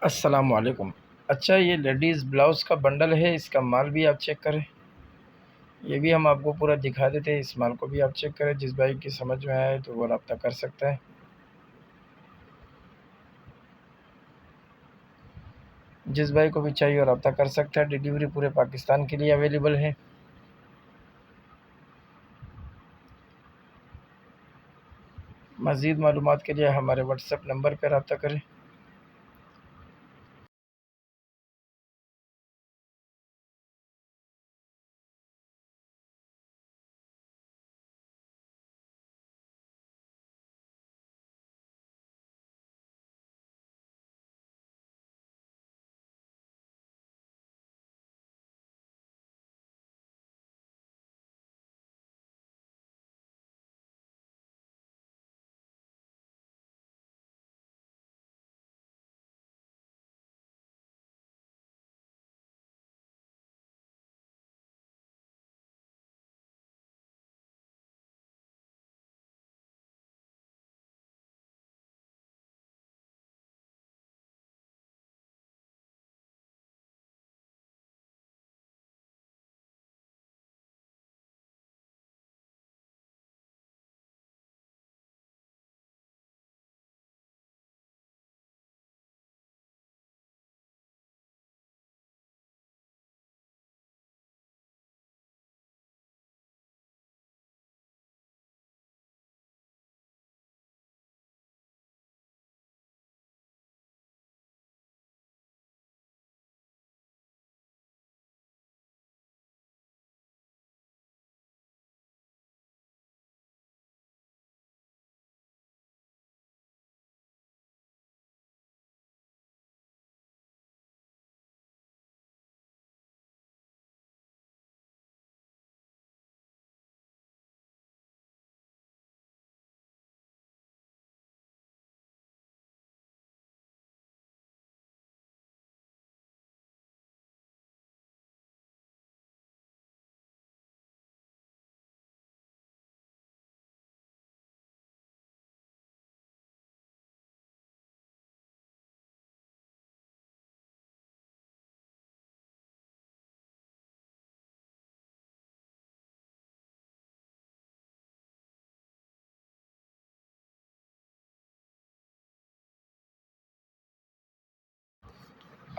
अस्सलाम वालेकुम। अच्छा, ये लेडीज़ ब्लाउज़ का बंडल है, इसका माल भी आप चेक करें। ये भी हम आपको पूरा दिखा देते हैं, इस माल को भी आप चेक करें। जिस भाई की समझ में आए तो वो रब्ता कर सकता है। जिस भाई को भी चाहिए वो रब्ता कर सकता है। डिलीवरी पूरे पाकिस्तान के लिए अवेलेबल है। मज़ीद मालूमात के लिए हमारे व्हाट्सएप नंबर पर रब्ता करें।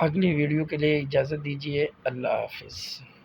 अगली वीडियो के लिए इजाज़त दीजिए। अल्लाह हाफ़िज़।